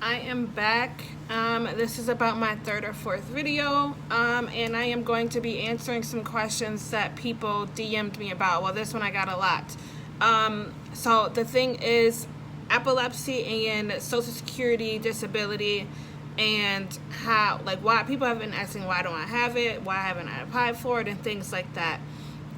I am back. This is about my third or fourth video, and I am going to be answering some questions that people DM'd me about. Well, this one I got a lot. So the thing is, epilepsy and Social Security disability, and how, why people have been asking why don't I have it, why haven't I applied for it, and things like that.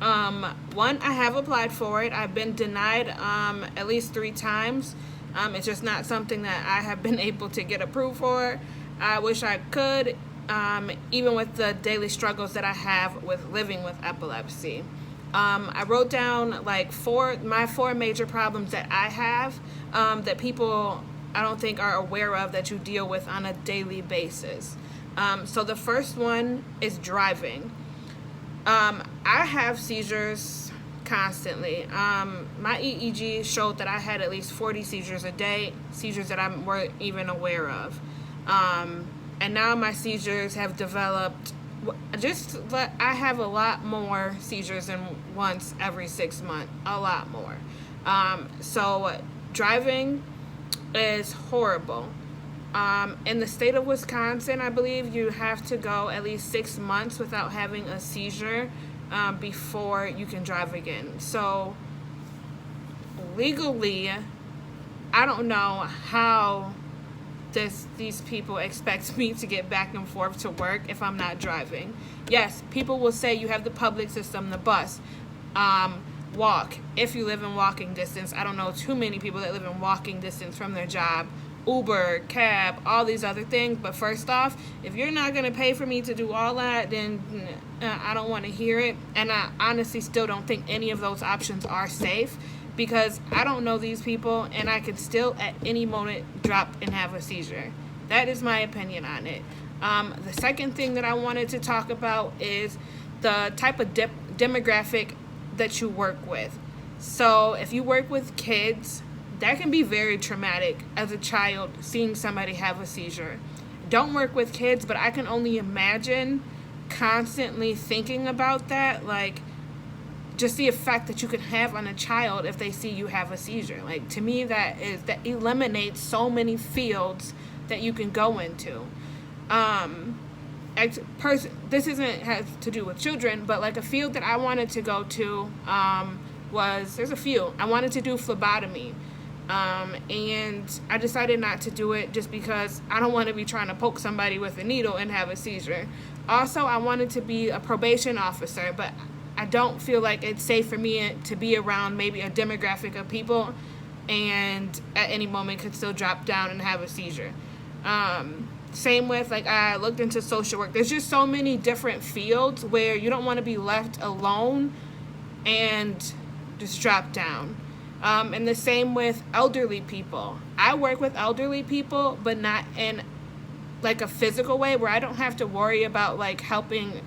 One, I have applied for it. I've been denied at least 3 times. It's just not something that I have been able to get approved for. I wish I could, even with the daily struggles that I have with living with epilepsy. I wrote down my 4 major problems that I have that people I don't think are aware of that you deal with on a daily basis. So the first one is driving. I have seizures constantly. My EEG showed that I had at least 40 seizures a day, seizures that I weren't even aware of. And now my seizures have developed, I have a lot more seizures than once every 6 months, a lot more. So driving is horrible. In the state of Wisconsin, I believe you have to go at least 6 months without having a seizure before you can drive again. So legally, I don't know how these people expect me to get back and forth to work if I'm not driving. Yes, people will say you have the public system, the bus, walk, if you live in walking distance. I don't know too many people that live in walking distance from their job. Uber, cab, all these other things. But first off, if you're not going to pay for me to do all that, then I don't want to hear it. And I honestly still don't think any of those options are safe, because I don't know these people and I could still at any moment drop and have a seizure. That is my opinion on it. The second thing that I wanted to talk about is the type of demographic that you work with. So if you work with kids, that can be very traumatic as a child, seeing somebody have a seizure. Don't work with kids, but I can only imagine constantly thinking about that, just the effect that you can have on a child if they see you have a seizure. To me, that eliminates so many fields that you can go into. This has to do with children, but a field that I wanted to go to there's a few. I wanted to do phlebotomy, and I decided not to do it just because I don't want to be trying to poke somebody with a needle and have a seizure. Also, I wanted to be a probation officer, but I don't feel like it's safe for me to be around maybe a demographic of people and at any moment could still drop down and have a seizure. Same with, I looked into social work. There's just so many different fields where you don't want to be left alone and just drop down. And the same with elderly people. I work with elderly people, but not in a physical way where I don't have to worry about helping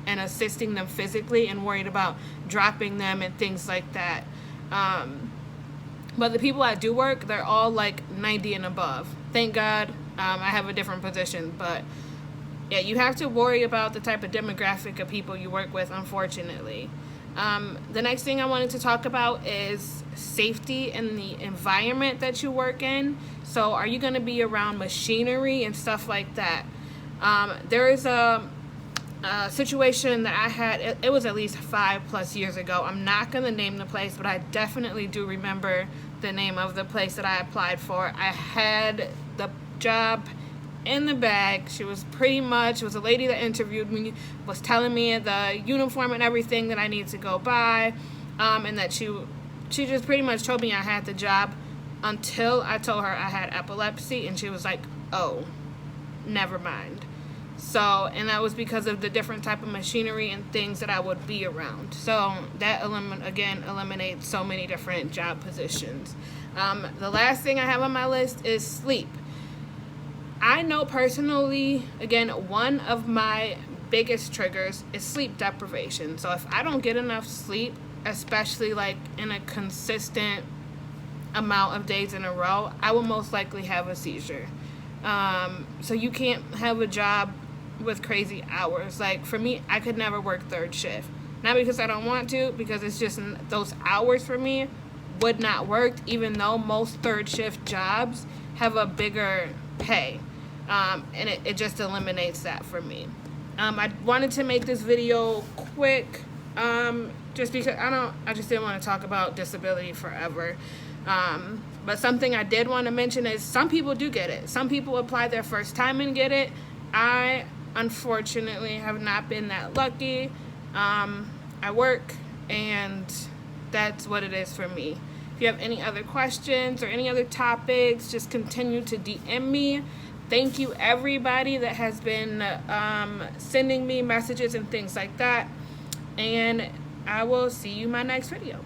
and assisting them physically and worried about dropping them and things like that. But the people I do work, they're all 90 and above. Thank God I have a different position. But yeah, you have to worry about the type of demographic of people you work with, unfortunately. The next thing I wanted to talk about is safety in the environment that you work in. So are you going to be around machinery and stuff like that? There is a situation that I had, it was at least 5+ years ago. I'm not going to name the place, but I definitely do remember the name of the place that I applied for. I had the job in the bag. It was a lady that interviewed me, was telling me the uniform and everything that I need to go by, and that she just pretty much told me I had the job until I told her I had epilepsy, and she was like, oh, never mind. So, and that was because of the different type of machinery and things that I would be around. So that eliminates so many different job positions. The last thing I have on my list is sleep. I know personally, again, one of my biggest triggers is sleep deprivation. So if I don't get enough sleep, especially in a consistent amount of days in a row, I will most likely have a seizure. So you can't have a job with crazy hours. For me, I could never work third shift. Not because I don't want to, because it's just those hours for me would not work, even though most third shift jobs have a bigger pay. And it just eliminates that for me. I wanted to make this video quick, just because I just didn't want to talk about disability forever. But something I did want to mention is some people do get it. Some people apply their first time and get it. I unfortunately have not been that lucky. I work, and that's what it is for me. If you have any other questions or any other topics, just continue to DM me. Thank you everybody that has been sending me messages and things like that. And I will see you in my next video.